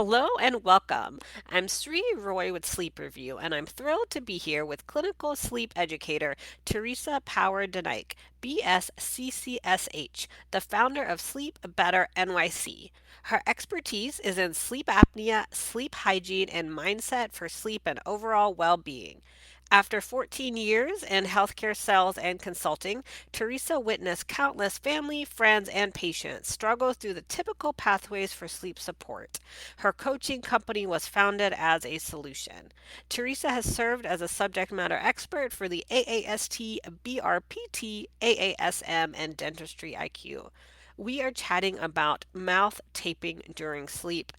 Hello and welcome. I'm Sri Roy with Sleep Review, and I'm thrilled to be here with clinical sleep educator Teresa Power Denike, BSCCSH, the founder of Sleep Better NYC. Her expertise is in sleep apnea, sleep hygiene, and mindset for sleep and overall well being. After 14 years in healthcare sales and consulting, Teresa witnessed countless family, friends, and patients struggle through the typical pathways for sleep support. Her coaching company was founded as a solution. Teresa has served as a subject matter expert for the AAST, BRPT, AASM, and Dentistry IQ. We are chatting about mouth taping during sleep.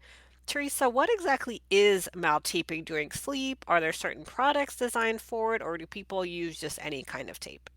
Teresa, what exactly is mouth taping during sleep? Are there certain products designed for it, or do people use just any kind of tape?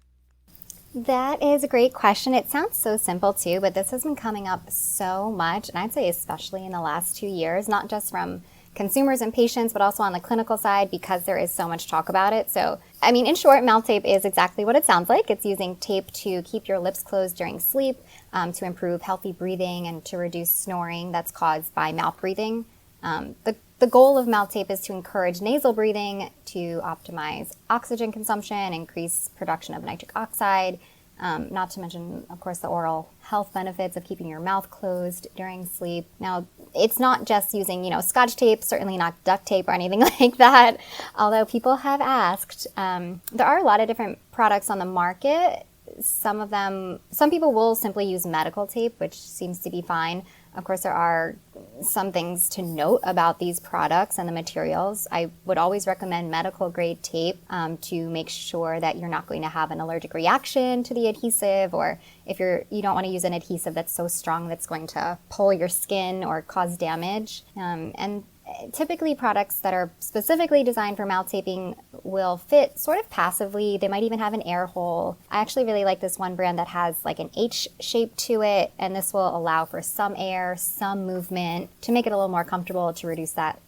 That is a great question. It sounds so simple too, but this has been coming up so much, and I'd say especially in the last 2 years, not just from consumers and patients, but also on the clinical side because there is so much talk about it. So, I mean, in short, mouth tape is exactly what it sounds like. It's using tape to keep your lips closed during sleep, to improve healthy breathing, and to reduce snoring that's caused by mouth breathing. The goal of mouth tape is to encourage nasal breathing, to optimize oxygen consumption, increase production of nitric oxide, not to mention, of course, the oral health benefits of keeping your mouth closed during sleep. Now, it's not just using, Scotch tape, certainly not duct tape or anything like that, although people have asked. There are a lot of different products on the market. Some people will simply use medical tape, which seems to be fine. Of course, there are some things to note about these products and the materials. I would always recommend medical grade tape to make sure that you're not going to have an allergic reaction to the adhesive, or if you don't want to use an adhesive that's so strong that's going to pull your skin or cause damage. And typically products that are specifically designed for mouth taping will fit sort of passively. They might even have an air hole. I actually really like this one brand that has like an H shape to it, and this will allow for some air, some movement to make it a little more comfortable, to reduce that,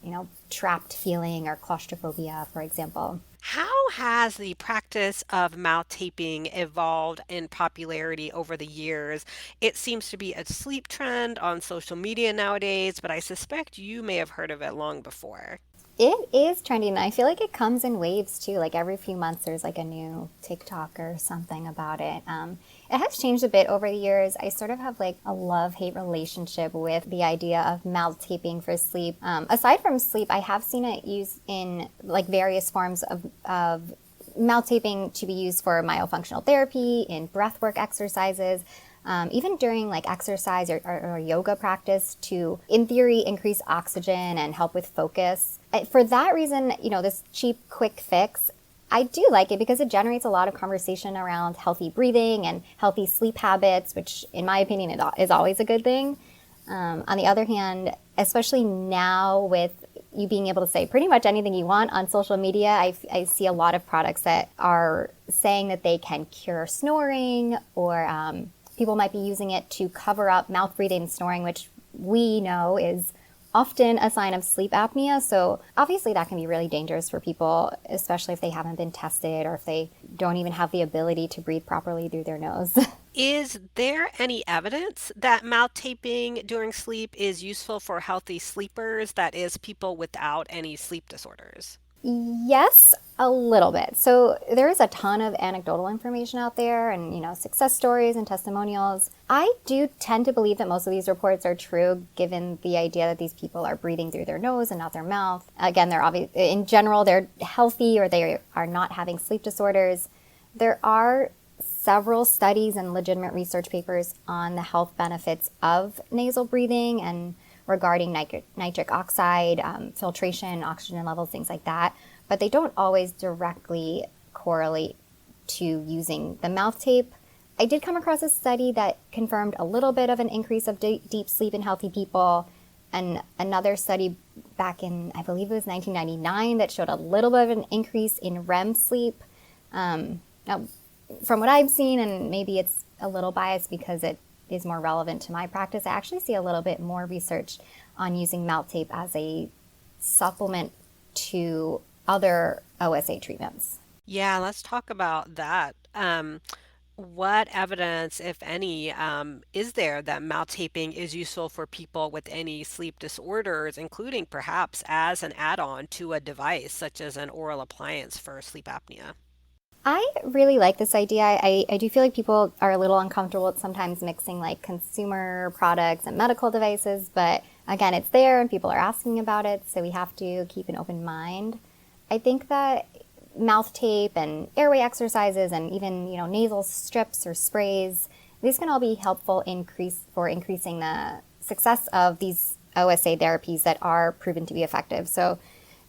trapped feeling or claustrophobia, for example. How has the practice of mouth taping evolved in popularity over the years? It seems to be a sleep trend on social media nowadays, but I suspect you may have heard of it long before. It is trendy, and I feel like it comes in waves too. Like every few months, there's like a new TikTok or something about it. It has changed a bit over the years. I sort of have like a love-hate relationship with the idea of mouth taping for sleep. Aside from sleep, I have seen it used in like various forms of mouth taping to be used for myofunctional therapy, in breathwork exercises, even during like exercise or yoga practice to, in theory, increase oxygen and help with focus. For that reason, this cheap, quick fix, I do like it because it generates a lot of conversation around healthy breathing and healthy sleep habits, which, in my opinion, is always a good thing. On the other hand, especially now with you being able to say pretty much anything you want on social media, I see a lot of products that are saying that they can cure snoring, or people might be using it to cover up mouth breathing and snoring, which we know is often a sign of sleep apnea. So obviously that can be really dangerous for people, especially if they haven't been tested or if they don't even have the ability to breathe properly through their nose. Is there any evidence that mouth taping during sleep is useful for healthy sleepers, that is, people without any sleep disorders? Yes, a little bit. So there is a ton of anecdotal information out there, and success stories and testimonials. I do tend to believe that most of these reports are true, given the idea that these people are breathing through their nose and not their mouth. Again, they're in general, they're healthy, or they are not having sleep disorders. There are several studies and legitimate research papers on the health benefits of nasal breathing and regarding nitric oxide, filtration, oxygen levels, things like that. But they don't always directly correlate to using the mouth tape. I did come across a study that confirmed a little bit of an increase of deep sleep in healthy people, and another study back in, I believe it was 1999, that showed a little bit of an increase in REM sleep. Now, from what I've seen, and maybe it's a little biased because it is more relevant to my practice, I actually see a little bit more research on using mouth tape as a supplement to other OSA treatments. Yeah, let's talk about that. What evidence, if any, is there that mouth taping is useful for people with any sleep disorders, including perhaps as an add-on to a device such as an oral appliance for sleep apnea? I really like this idea. I do feel like people are a little uncomfortable with sometimes mixing like consumer products and medical devices, but again, it's there and people are asking about it, so we have to keep an open mind. I think that mouth tape and airway exercises and even, nasal strips or sprays, these can all be helpful for increasing the success of these OSA therapies that are proven to be effective. So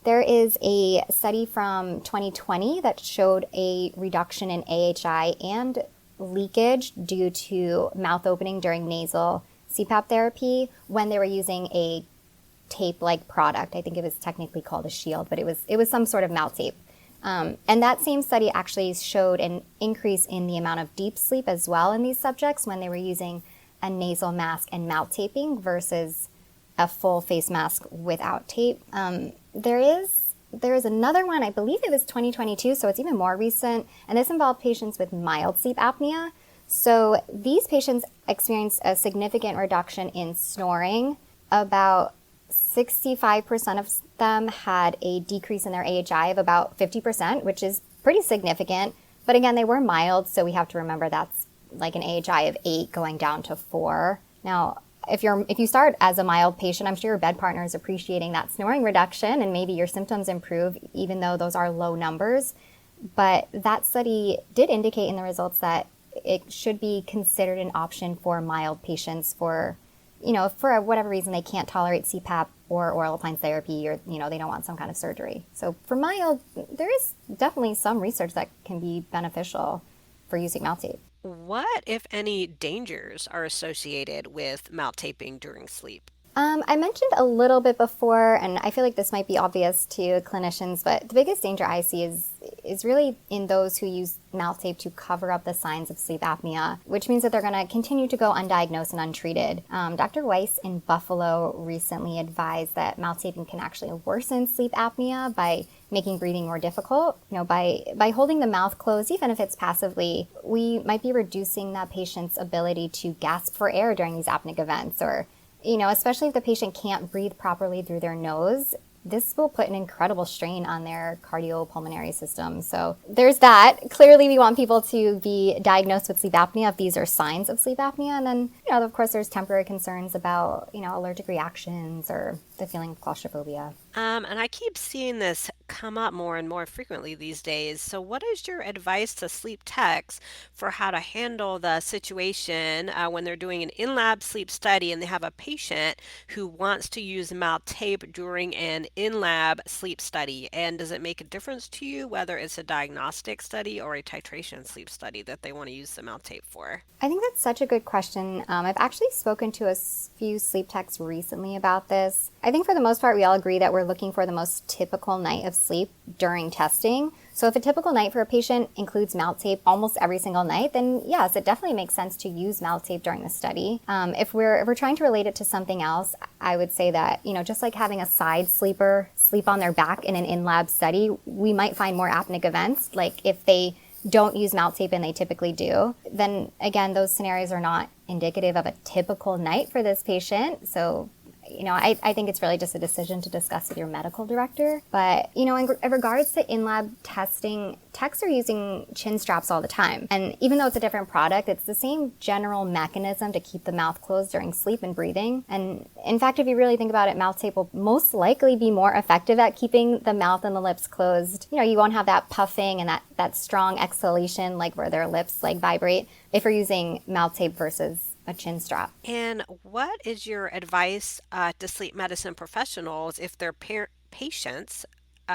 there is a study from 2020 that showed a reduction in AHI and leakage due to mouth opening during nasal CPAP therapy when they were using a tape-like product. I think it was technically called a shield, but it was some sort of mouth tape. And that same study actually showed an increase in the amount of deep sleep as well in these subjects when they were using a nasal mask and mouth taping versus a full face mask without tape. There is another one, I believe it was 2022, so it's even more recent, and this involved patients with mild sleep apnea. So these patients experienced a significant reduction in snoring. About 65% of them had a decrease in their AHI of about 50%, which is pretty significant. But again, they were mild, so we have to remember that's like an AHI of 8 going down to 4. Now, if you start as a mild patient, I'm sure your bed partner is appreciating that snoring reduction and maybe your symptoms improve, even though those are low numbers. But that study did indicate in the results that it should be considered an option for mild patients for whatever reason they can't tolerate CPAP or oral appliance therapy, or they don't want some kind of surgery. So for mild, there is definitely some research that can be beneficial for using mouth tape. What, if any, dangers are associated with mouth taping during sleep? I mentioned a little bit before, and I feel like this might be obvious to clinicians, but the biggest danger I see is really in those who use mouth tape to cover up the signs of sleep apnea, which means that they're going to continue to go undiagnosed and untreated. Dr. Weiss in Buffalo recently advised that mouth taping can actually worsen sleep apnea by making breathing more difficult. By holding the mouth closed, even if it's passively, we might be reducing that patient's ability to gasp for air during these apneic events, or especially if the patient can't breathe properly through their nose. This will put an incredible strain on their cardiopulmonary system. So there's that. Clearly, we want people to be diagnosed with sleep apnea if these are signs of sleep apnea. And then, of course, there's temporary concerns about, allergic reactions or the feeling of claustrophobia. And I keep seeing this come up more and more frequently these days. So, what is your advice to sleep techs for how to handle the situation when they're doing an in lab sleep study and they have a patient who wants to use mouth tape during an in lab sleep study? And does it make a difference to you whether it's a diagnostic study or a titration sleep study that they want to use the mouth tape for? I think that's such a good question. I've actually spoken to few sleep techs recently about this. I think for the most part, we all agree that we're looking for the most typical night of sleep during testing. So if a typical night for a patient includes mouth tape almost every single night, then yes, it definitely makes sense to use mouth tape during the study. If we're trying to relate it to something else, I would say that, just like having a side sleeper sleep on their back in an in-lab study, we might find more apneic events. Like if they don't use mouth tape and they typically do, then again, those scenarios are not indicative of a typical night for this patient. So, I think it's really just a decision to discuss with your medical director. But, in regards to in-lab testing, techs are using chin straps all the time. And even though it's a different product, it's the same general mechanism to keep the mouth closed during sleep and breathing. And in fact, if you really think about it, mouth tape will most likely be more effective at keeping the mouth and the lips closed. You won't have that puffing and that strong exhalation, like where their lips like vibrate, if you're using mouth tape versus a chin strap. And what is your advice to sleep medicine professionals if their patients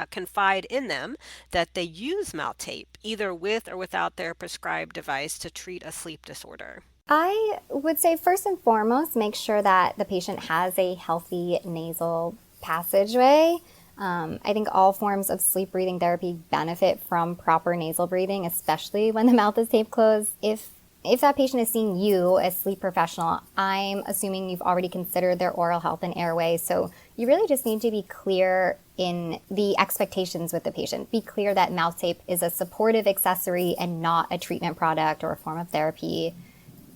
confide in them that they use mouth tape, either with or without their prescribed device, to treat a sleep disorder? I would say first and foremost, make sure that the patient has a healthy nasal passageway. I think all forms of sleep breathing therapy benefit from proper nasal breathing, especially when the mouth is taped closed. If that patient is seeing you as sleep professional, I'm assuming you've already considered their oral health and airway. So you really just need to be clear in the expectations with the patient. Be clear that mouth tape is a supportive accessory and not a treatment product or a form of therapy.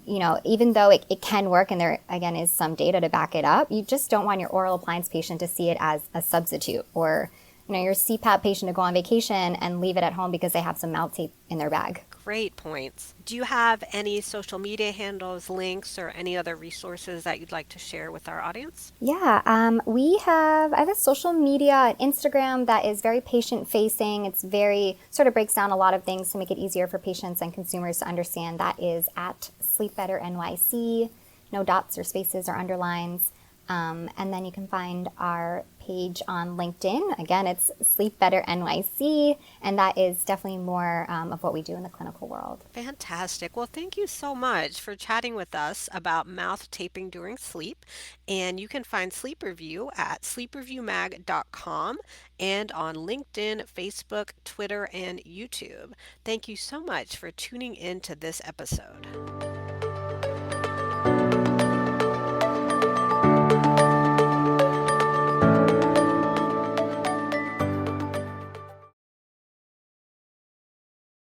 Even though it can work and there, again, is some data to back it up, you just don't want your oral appliance patient to see it as a substitute or, your CPAP patient to go on vacation and leave it at home because they have some mouth tape in their bag. Great points. Do you have any social media handles, links, or any other resources that you'd like to share with our audience? Yeah, I have a social media, Instagram that is very patient facing. It's very sort of breaks down a lot of things to make it easier for patients and consumers to understand. That is at Sleep Better NYC, no dots or spaces or underlines. And then you can find our page on LinkedIn. Again, it's Sleep Better NYC, and that is definitely more of what we do in the clinical world. Fantastic. Well, thank you so much for chatting with us about mouth taping during sleep. And you can find Sleep Review at sleepreviewmag.com and on LinkedIn, Facebook, Twitter, and YouTube. Thank you so much for tuning in to this episode.